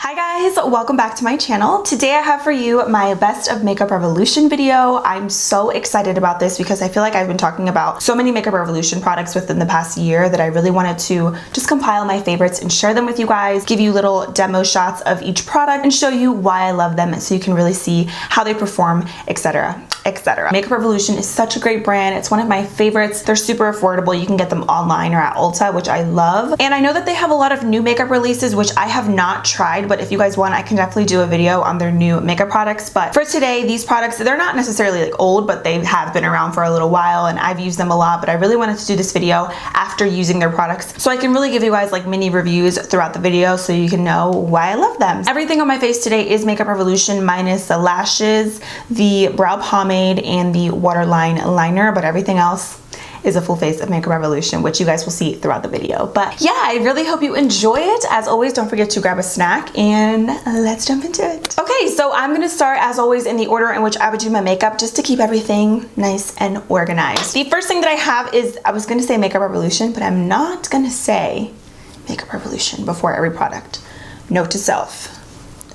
Hi guys, welcome back to my channel. Today I have for you my best of makeup revolution video. I'm so excited about this because I feel like I've been talking about so many makeup revolution products within the past year that I really wanted to just compile my favorites and share them with you guys, give you little demo shots of each product and show you why I love them so you can really see how they perform, etc. etc. Makeup Revolution is such a great brand. It's one of my favorites. They're super affordable. You can get them online or at Ulta, which I love. And I know that they have a lot of new makeup releases, which I have not tried, but if you guys want, I can definitely do a video on their new makeup products. But for today, these products, they're not necessarily like old, but they have been around for a little while and I've used them a lot, but I really wanted to do this video after using their products so I can really give you guys like mini reviews throughout the video so you can know why I love them. Everything on my face today is Makeup Revolution minus the lashes, the brow pomade, and the waterline liner, but everything else is a full face of Makeup Revolution, which you guys will see throughout the video. But yeah, I really hope you enjoy it. As always, don't forget to grab a snack and let's jump into it. Okay, so I'm gonna start as always in the order in which I would do my makeup just to keep everything nice and organized. The first thing that I have is, I was gonna say Makeup Revolution, but I'm not gonna say Makeup Revolution before every product. Note to self.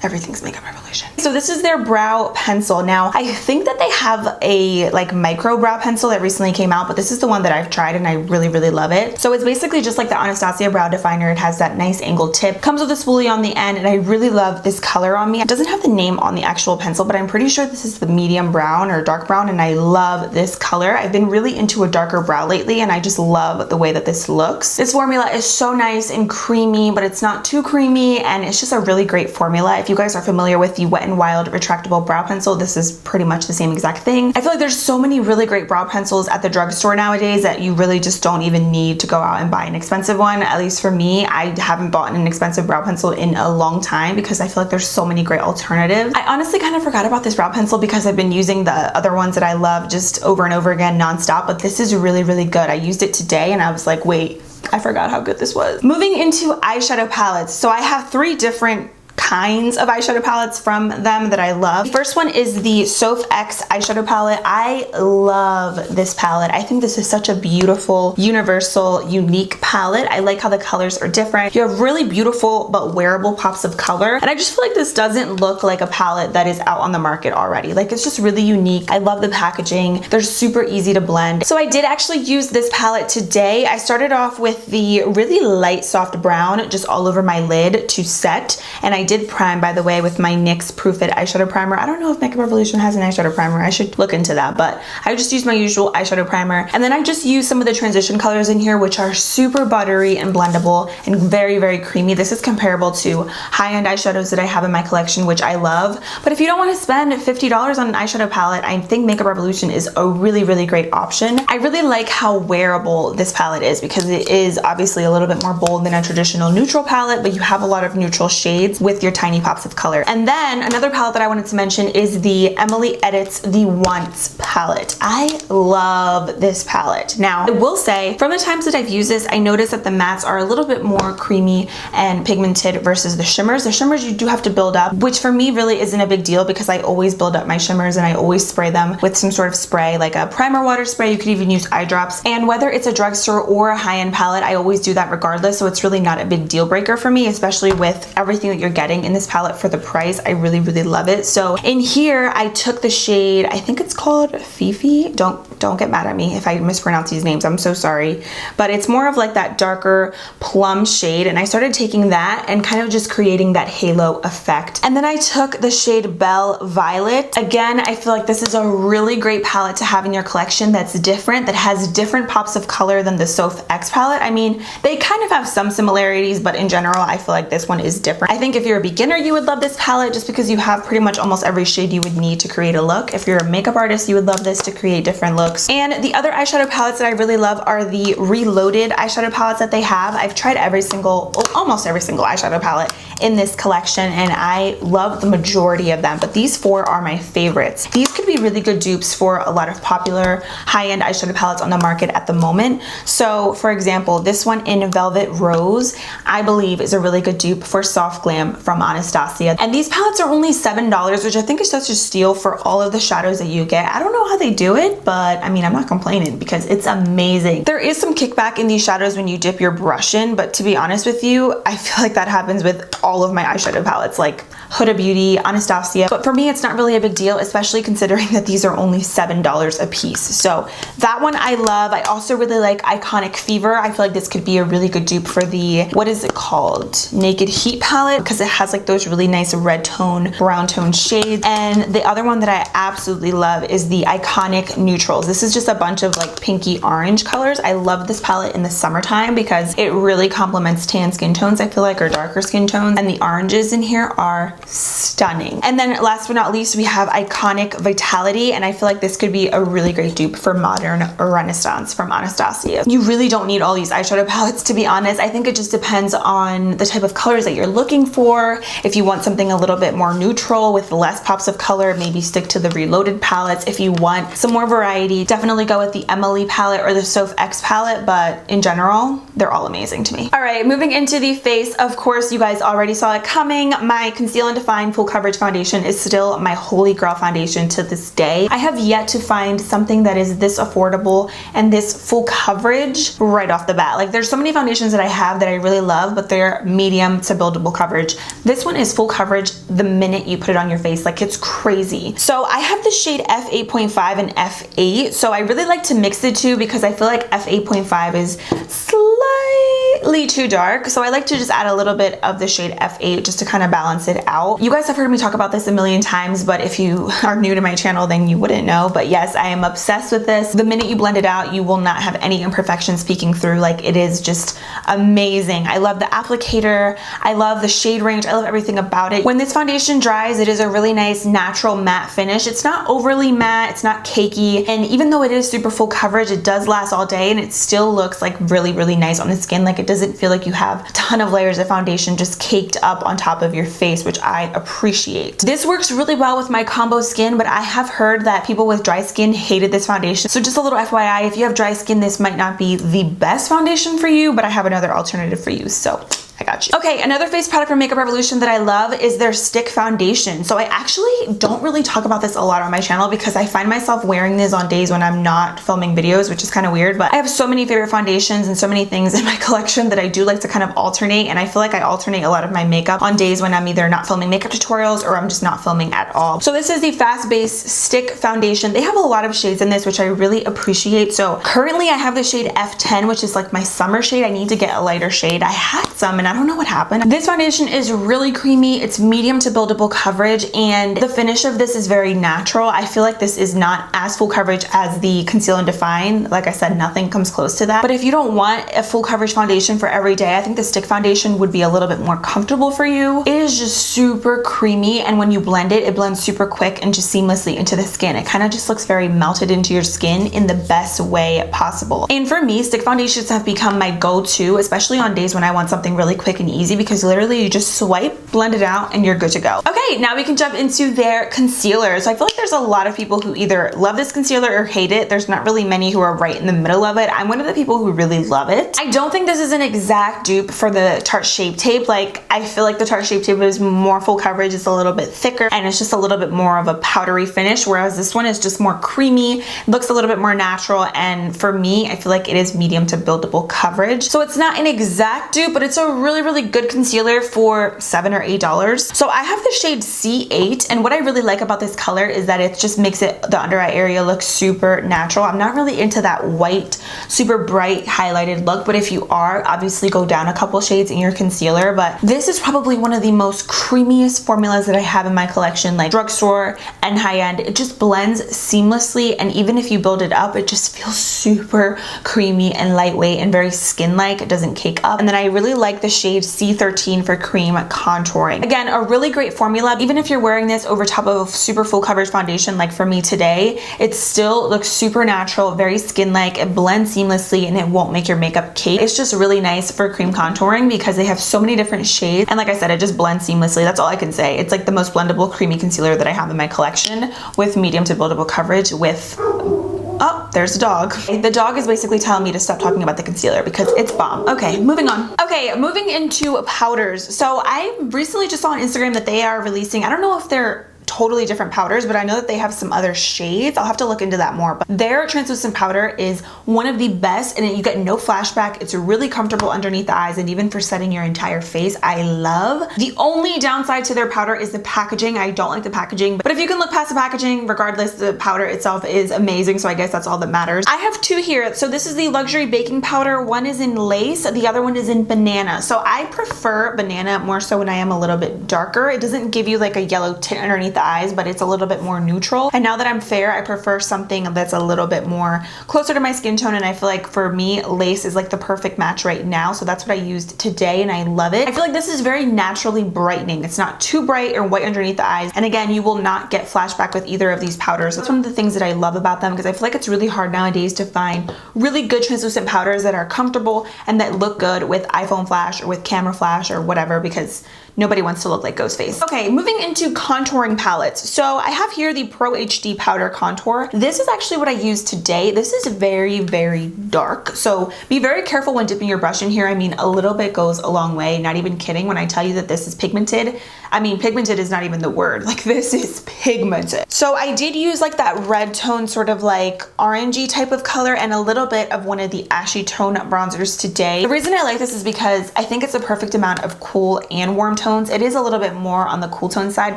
Everything's Makeup Revolution. So this is their brow pencil. Now, I think that they have a like micro brow pencil that recently came out, but this is the one that I've tried and I really, really love it. So it's basically just like the Anastasia brow definer. It has that nice angled tip, comes with a spoolie on the end, and I really love this color on me. It doesn't have the name on the actual pencil, but I'm pretty sure this is the medium brown or dark brown, and I love this color. I've been really into a darker brow lately, and I just love the way that this looks. This formula is so nice and creamy, but it's not too creamy, and it's just a really great formula. If you guys are familiar with the Wet n Wild retractable brow pencil, this is pretty much the same exact thing. I feel like there's so many really great brow pencils at the drugstore nowadays that you really just don't even need to go out and buy an expensive one. At least for me, I haven't bought an expensive brow pencil in a long time because I feel like there's so many great alternatives. I honestly kind of forgot about this brow pencil because I've been using the other ones that I love just over and over again nonstop, but this is really, really good. I used it today and I was like, wait, I forgot how good this was. Moving into eyeshadow palettes. So I have 3 different kinds of eyeshadow palettes from them that I love. The first one is the Soph X eyeshadow palette. I love this palette. I think this is such a beautiful, universal, unique palette. I like how the colors are different. You have really beautiful but wearable pops of color. And I just feel like this doesn't look like a palette that is out on the market already. Like, it's just really unique. I love the packaging. They're super easy to blend. So I did actually use this palette today. I started off with the really light soft brown just all over my lid to set. And I did prime, by the way, with my NYX Proof It eyeshadow primer. I don't know if Makeup Revolution has an eyeshadow primer. I should look into that, but I just used my usual eyeshadow primer. And then I just used some of the transition colors in here, which are super buttery and blendable and very, very creamy. This is comparable to high-end eyeshadows that I have in my collection, which I love. But if you don't want to spend $50 on an eyeshadow palette, I think Makeup Revolution is a really, really great option. I really like how wearable this palette is because it is obviously a little bit more bold than a traditional neutral palette, but you have a lot of neutral shades with your tiny pops of color. And then another palette that I wanted to mention is the Emile Edits The Once palette. I love this palette. Now, I will say, from the times that I've used this, I noticed that the mattes are a little bit more creamy and pigmented versus the shimmers. The shimmers you do have to build up, which for me really isn't a big deal because I always build up my shimmers and I always spray them with some sort of spray, like a primer water spray. You could even use eye drops. And whether it's a drugstore or a high-end palette, I always do that regardless, so it's really not a big deal breaker for me, especially with everything that you're getting in this palette for the price. I really, really love it. So in here, I took the shade, I think it's called Fifi. Don't get mad at me if I mispronounce these names. I'm so sorry. But it's more of like that darker plum shade. And I started taking that and kind of just creating that halo effect. And then I took the shade Belle Violet. Again, I feel like this is a really great palette to have in your collection that's different, that has different pops of color than the Soph X palette. I mean, they kind of have some similarities, but in general, I feel like this one is different. I think if you're a beginner, you would love this palette just because you have pretty much almost every shade you would need to create a look. If you're a makeup artist, you would love this to create different looks. And the other eyeshadow palettes that I really love are the Reloaded eyeshadow palettes that they have. I've tried almost every single eyeshadow palette in this collection and I love the majority of them, but these 4 are my favorites. These could be really good dupes for a lot of popular high-end eyeshadow palettes on the market at the moment. So for example, this one in Velvet Rose, I believe is a really good dupe for Soft Glam from Anastasia. And these palettes are only $7, which I think is such a steal for all of the shadows that you get. I don't know how they do it, but but I mean, I'm not complaining because it's amazing. There is some kickback in these shadows when you dip your brush in, but to be honest with you, I feel like that happens with all of my eyeshadow palettes, like Huda Beauty, Anastasia. But for me, it's not really a big deal, especially considering that these are only $7 a piece. So that one I love. I also really like Iconic Fever. I feel like this could be a really good dupe for the, what is it called? Naked Heat palette, because it has like those really nice red tone, brown tone shades. And the other one that I absolutely love is the Iconic Neutrals. This is just a bunch of like pinky orange colors. I love this palette in the summertime because it really complements tan skin tones, I feel like, or darker skin tones. And the oranges in here are stunning. And then last but not least, we have Iconic Vitality, and I feel like this could be a really great dupe for Modern Renaissance from Anastasia. You really don't need all these eyeshadow palettes, to be honest. I think it just depends on the type of colors that you're looking for. If you want something a little bit more neutral with less pops of color, maybe stick to the Reloaded palettes. If you want some more variety, definitely go with the Emile palette or the Soph X palette, but in general, they're all amazing to me. All right, moving into the face, of course, you guys already saw it coming. My Conceal and Define Full Coverage Foundation is still my holy grail foundation to this day. I have yet to find something that is this affordable and this full coverage right off the bat. Like, there's so many foundations that I have that I really love, but they're medium to buildable coverage. This one is full coverage the minute you put it on your face. Like, it's crazy. So I have the shade F8.5 and F8. So I really like to mix the two because I feel like F8.5 is slightly too dark. So I like to just add a little bit of the shade F8 just to kind of balance it out. You guys have heard me talk about this a million times, but if you are new to my channel, then you wouldn't know. But yes, I am obsessed with this. The minute you blend it out, you will not have any imperfections peeking through. Like, it is just amazing. I love the applicator. I love the shade range. I love everything about it. When this foundation dries, it is a really nice natural matte finish. It's not overly matte. It's not cakey. And even though it is super full coverage, it does last all day and it still looks like really, really nice on the skin. Like, it doesn't feel like you have a ton of layers of foundation just caked up on top of your face, which I appreciate. This works really well with my combo skin, but I have heard that people with dry skin hated this foundation. So just a little FYI, if you have dry skin, this might not be the best foundation for you, but I have another alternative for you. So I got you. Okay, another face product from Makeup Revolution that I love is their stick foundation. So I actually don't really talk about this a lot on my channel because I find myself wearing this on days when I'm not filming videos, which is kind of weird, but I have so many favorite foundations and so many things in my collection that I do like to kind of alternate, and I feel like I alternate a lot of my makeup on days when I'm either not filming makeup tutorials or I'm just not filming at all. So this is the Fast Base Stick Foundation. They have a lot of shades in this, which I really appreciate. So currently I have the shade F10, which is like my summer shade. I need to get a lighter shade. I had some and I don't know what happened. This foundation is really creamy. It's medium to buildable coverage, and the finish of this is very natural. I feel like this is not as full coverage as the Conceal and Define. Like I said, nothing comes close to that. But if you don't want a full coverage foundation for every day, I think the stick foundation would be a little bit more comfortable for you. It is just super creamy, and when you blend it, it blends super quick and just seamlessly into the skin. It kind of just looks very melted into your skin in the best way possible. And for me, stick foundations have become my go-to, especially on days when I want something really quick and easy, because literally you just swipe, blend it out, and you're good to go. Okay, now we can jump into their concealer. So I feel like there's a lot of people who either love this concealer or hate it. There's not really many who are right in the middle of it. I'm one of the people who really love it. I don't think this is an exact dupe for the Tarte Shape Tape. Like, I feel like the Tarte Shape Tape is more full coverage. It's a little bit thicker and it's just a little bit more of a powdery finish, whereas this one is just more creamy, looks a little bit more natural, and for me, I feel like it is medium to buildable coverage. So it's not an exact dupe, but it's a really, really good concealer for $7 or $8. So I have the shade C8, and what I really like about this color is that it just makes it, the under eye area, look super natural. I'm not really into that white, super bright highlighted look, but if you are, obviously go down a couple shades in your concealer. But this is probably one of the most creamiest formulas that I have in my collection, like drugstore and high-end. It just blends seamlessly, and even if you build it up, it just feels super creamy and lightweight and very skin-like. It doesn't cake up. And then I really like the shade C13 for cream contouring. Again, a really great formula. Even if you're wearing this over top of super full coverage foundation like for me today, it still looks super natural, very skin-like. It blends seamlessly and it won't make your makeup cake. It's just really nice for cream contouring because they have so many different shades, and like I said, it just blends seamlessly. That's all I can say. It's like the most blendable creamy concealer that I have in my collection, with medium to buildable coverage, with oh, there's a dog. The dog is basically telling me to stop talking about the concealer because it's bomb. Okay, moving on. Okay, moving into powders. So I recently just saw on Instagram that they are releasing, I don't know if they're totally different powders, but I know that they have some other shades. I'll have to look into that more, but their translucent powder is one of the best, and you get no flashback. It's really comfortable underneath the eyes and even for setting your entire face. I love. The only downside to their powder is the packaging. I don't like the packaging, but if you can look past the packaging, regardless, the powder itself is amazing, so I guess that's all that matters. I have two here. So this is the Luxury Baking Powder. One is in Lace, the other one is in Banana. So I prefer Banana more so when I am a little bit darker. It doesn't give you like a yellow tint underneath the eyes, but it's a little bit more neutral. And now that I'm fair, I prefer something that's a little bit more closer to my skin tone, and I feel like for me, Lace is like the perfect match right now. So that's what I used today, and I love it. I feel like this is very naturally brightening. It's not too bright or white underneath the eyes. And again, you will not get flashback with either of these powders. That's one of the things that I love about them, because I feel like it's really hard nowadays to find really good translucent powders that are comfortable and that look good with iPhone flash or with camera flash or whatever, because nobody wants to look like Ghostface. Okay, moving into contouring palettes. So I have here the Pro HD Powder Contour. This is actually what I used today. This is very, very dark. So be very careful when dipping your brush in here. I mean, a little bit goes a long way. Not even kidding when I tell you that this is pigmented. I mean, pigmented is not even the word. Like, this is pigmented. So I did use like that red tone, sort of like orangey type of color, and a little bit of one of the ashy tone bronzers today. The reason I like this is because I think it's a perfect amount of cool and warm tones. It is a little bit more on the cool tone side,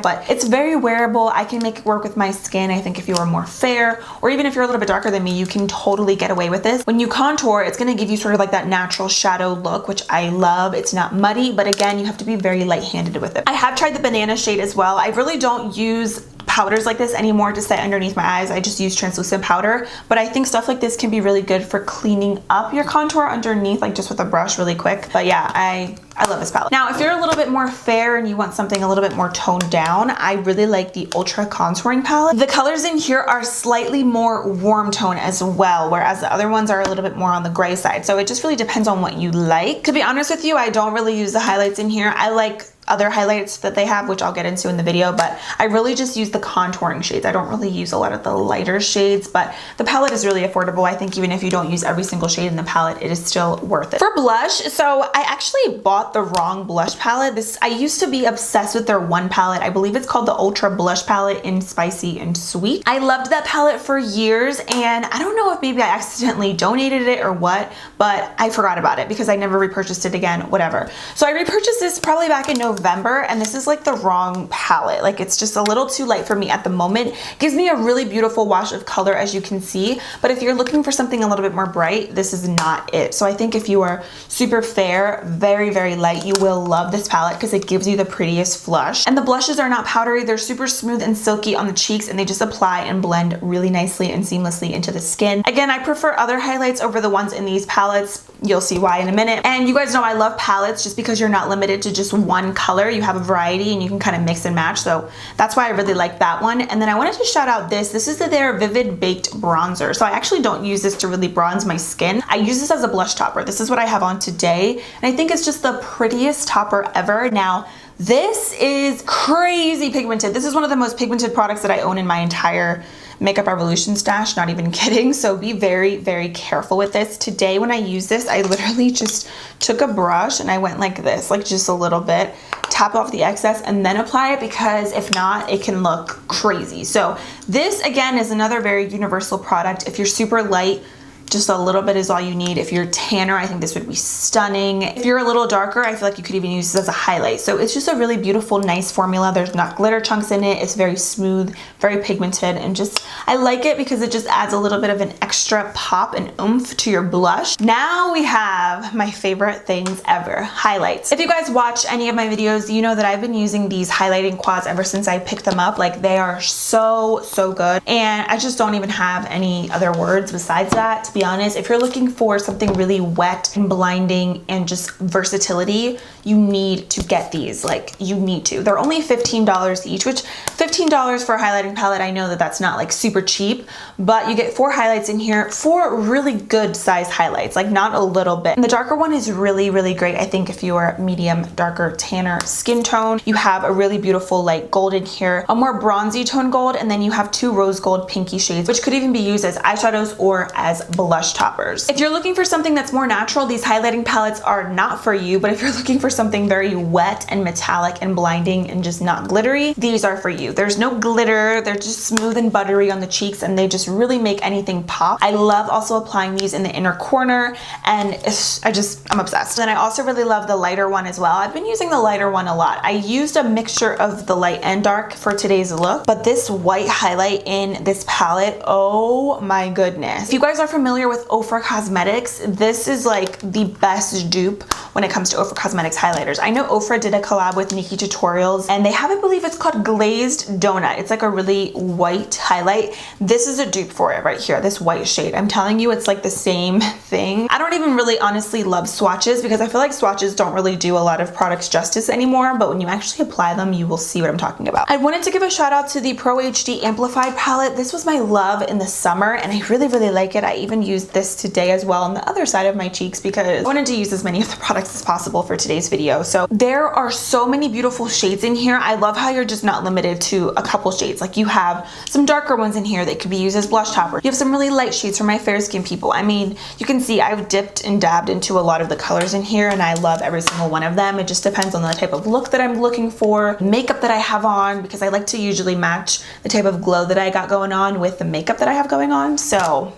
but it's very wearable. I can make it work with my skin. I think if you are more fair, or even if you're a little bit darker than me, you can totally get away with this. When you contour, it's gonna give you sort of like that natural shadow look, which I love. It's not muddy, but again, you have to be very light-handed with it. I have tried the Banana shade as well. I really don't use powders like this anymore to set underneath my eyes. I just use translucent powder, but I think stuff like this can be really good for cleaning up your contour underneath, like just with a brush really quick. But yeah, I love this palette. Now, if you're a little bit more fair and you want something a little bit more toned down, I really like the Ultra Contouring Palette. The colors in here are slightly more warm tone as well, whereas the other ones are a little bit more on the gray side. So it just really depends on what you like. To be honest with you, I don't really use the highlights in here. I like other highlights that they have, which I'll get into in the video, but I really just use the contouring shades. I don't really use a lot of the lighter shades, but the palette is really affordable. I think even if you don't use every single shade in the palette, it is still worth it. For blush, so I actually bought the wrong blush palette. I used to be obsessed with their one palette. I believe it's called the Ultra Blush Palette in Spicy and Sweet. I loved that palette for years, and I don't know if maybe I accidentally donated it or what, but I forgot about it because I never repurchased it again, whatever. So I repurchased this probably back in November, and this is like the wrong palette. Like, it's just a little too light for me at the moment. Gives me a really beautiful wash of color, as you can see, but if you're looking for something a little bit more bright, this is not it. So I think if you are super fair, very, very light, you will love this palette because it gives you the prettiest flush. And the blushes are not powdery. They're super smooth and silky on the cheeks, and they just apply and blend really nicely and seamlessly into the skin. Again, I prefer other highlights over the ones in these palettes. You'll see why in a minute. And you guys know I love palettes just because you're not limited to just one color. You have a variety and you can kind of mix and match. So that's why I really like that one. And then I wanted to shout out this. This is their Vivid Baked Bronzer. So I actually don't use this to really bronze my skin. I use this as a blush topper. This is what I have on today. And I think it's just the prettiest topper ever. Now, this is crazy pigmented. This is one of the most pigmented products that I own in my entire Makeup Revolution stash, not even kidding. So be very, very careful with this. Today when I use this, I literally just took a brush and I went like this, like just a little bit, tap off the excess and then apply it, because if not, it can look crazy. So this again is another very universal product. If you're super light, just a little bit is all you need. If you're tanner, I think this would be stunning. If you're a little darker, I feel like you could even use this as a highlight. So it's just a really beautiful, nice formula. There's not glitter chunks in it. It's very smooth, very pigmented, and just, I like it because it just adds a little bit of an extra pop and oomph to your blush. Now we have my favorite things ever, highlights. If you guys watch any of my videos, you know that I've been using these highlighting quads ever since I picked them up. Like, they are so, so good. And I just don't even have any other words besides that, to be honest. If you're looking for something really wet and blinding and just versatility, you need to get these. Like, you need to. They're only $15 each, which $15 for a highlighting palette, I know that that's not like super cheap, but you get 4 highlights in here, 4 really good size highlights, like not a little bit. And the darker one is really, really great. I think if you are medium, darker, tanner skin tone, you have a really beautiful like golden here, a more bronzy tone gold, and then you have 2 rose gold pinky shades, which could even be used as eyeshadows or as blush. blush toppers. If you're looking for something that's more natural, these highlighting palettes are not for you, but if you're looking for something very wet and metallic and blinding and just not glittery, these are for you. There's no glitter, they're just smooth and buttery on the cheeks, and they just really make anything pop. I love also applying these in the inner corner, and I'm obsessed. And I also really love the lighter one as well. I've been using the lighter one a lot. I used a mixture of the light and dark for today's look, but this white highlight in this palette, oh my goodness. If you guys are familiar with Ofra Cosmetics, this is like the best dupe when it comes to Ofra Cosmetics highlighters. I know Ofra did a collab with Nikki Tutorials, and they have, I believe it's called Glazed Donut. It's like a really white highlight. This is a dupe for it right here, this white shade. I'm telling you, it's like the same thing. I don't even really honestly love swatches because I feel like swatches don't really do a lot of products justice anymore, but when you actually apply them, you will see what I'm talking about. I wanted to give a shout out to the Pro HD Amplified palette. This was my love in the summer, and I really, really like it. I even used this today as well on the other side of my cheeks because I wanted to use as many of the products as possible for today's video. So there are so many beautiful shades in here. I love how you're just not limited to a couple shades. Like you have some darker ones in here that could be used as blush toppers. You have some really light shades for my fair skin people. I mean, you can see I've dipped and dabbed into a lot of the colors in here, and I love every single one of them. It just depends on the type of look that I'm looking for, makeup that I have on, because I like to usually match the type of glow that I got going on with the makeup that I have going on. So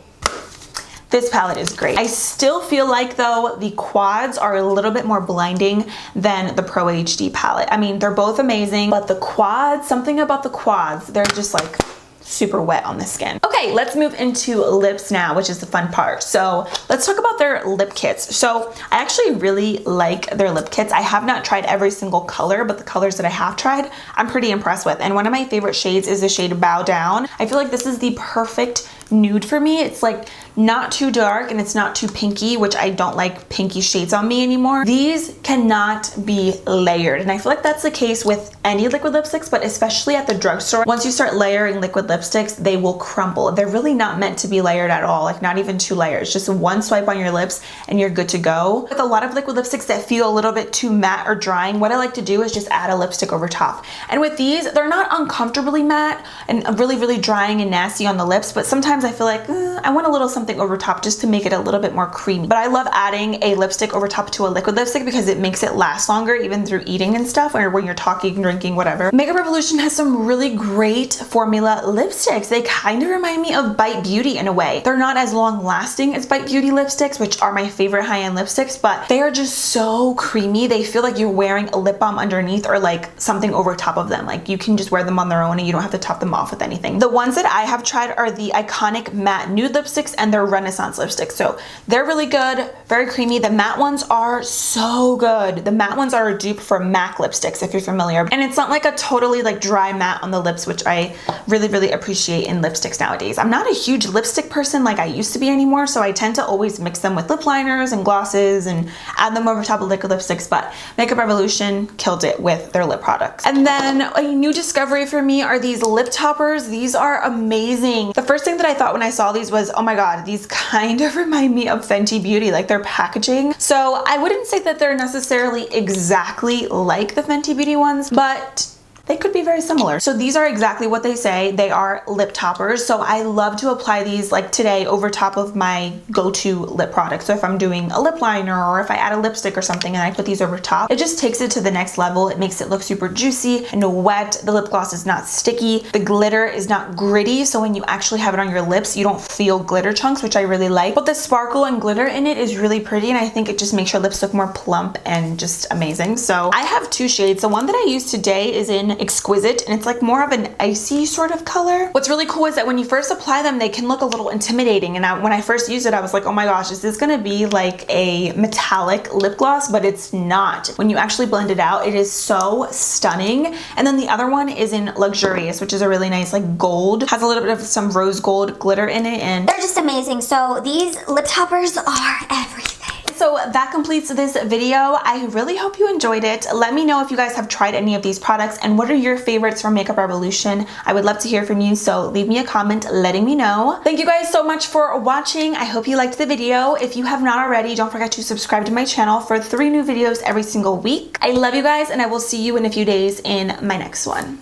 this palette is great. I still feel like though the quads are a little bit more blinding than the Pro HD palette. I mean, they're both amazing, but the quads, something about the quads, they're just like super wet on the skin. Okay, let's move into lips now, which is the fun part. So let's talk about their lip kits. So I actually really like their lip kits. I have not tried every single color, but the colors that I have tried, I'm pretty impressed with. And one of my favorite shades is the shade Bow Down. I feel like this is the perfect nude for me. It's like not too dark and it's not too pinky, which I don't like pinky shades on me anymore. These cannot be layered, and I feel like that's the case with any liquid lipsticks, but especially at the drugstore. Once you start layering liquid lipsticks, they will crumble. They're really not meant to be layered at all, like not even 2 layers. Just one swipe on your lips and you're good to go. With a lot of liquid lipsticks that feel a little bit too matte or drying, what I like to do is just add a lipstick over top. And with these, they're not uncomfortably matte and really, really drying and nasty on the lips, but sometimes I feel like I want a little something over top just to make it a little bit more creamy. But I love adding a lipstick over top to a liquid lipstick because it makes it last longer, even through eating and stuff, or when you're talking, drinking, whatever. Makeup Revolution has some really great formula lipsticks. They kind of remind me of Bite Beauty in a way. They're not as long lasting as Bite Beauty lipsticks, which are my favorite high-end lipsticks, but they are just so creamy. They feel like you're wearing a lip balm underneath or like something over top of them. Like you can just wear them on their own and you don't have to top them off with anything. The ones that I have tried are the Iconic Matte Nude lipsticks and their Renaissance lipsticks. So they're really good, very creamy. The matte ones are so good. The matte ones are a dupe for MAC lipsticks, if you're familiar. And it's not like a totally like dry matte on the lips, which I really, really appreciate in lipsticks nowadays. I'm not a huge lipstick person like I used to be anymore, so I tend to always mix them with lip liners and glosses and add them over top of liquid lipsticks, but Makeup Revolution killed it with their lip products. And then a new discovery for me are these lip toppers. These are amazing. The first thing that I thought when I saw these was, oh my god, these kind of remind me of Fenty Beauty, like their packaging. So I wouldn't say that they're necessarily exactly like the Fenty Beauty ones, but they could be very similar. So these are exactly what they say. They are lip toppers. So I love to apply these like today over top of my go-to lip product. So if I'm doing a lip liner or if I add a lipstick or something and I put these over top, it just takes it to the next level. It makes it look super juicy and wet. The lip gloss is not sticky. The glitter is not gritty. So when you actually have it on your lips, you don't feel glitter chunks, which I really like. But the sparkle and glitter in it is really pretty, and I think it just makes your lips look more plump and just amazing. So I have 2 shades. The one that I used today is in Exquisite, and it's like more of an icy sort of color. What's really cool is that when you first apply them, they can look a little intimidating, and when I first used it, I was like, oh my gosh, is this gonna be like a metallic lip gloss? But it's not. When you actually blend it out, it is so stunning. And then the other one is in Luxurious, which is a really nice like gold, has a little bit of some rose gold glitter in it, and they're just amazing. So these lip toppers are everything. So that completes this video. I really hope you enjoyed it. Let me know if you guys have tried any of these products and what are your favorites from Makeup Revolution. I would love to hear from you, so leave me a comment letting me know. Thank you guys so much for watching. I hope you liked the video. If you have not already, don't forget to subscribe to my channel for 3 new videos every single week. I love you guys, and I will see you in a few days in my next one.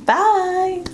Bye!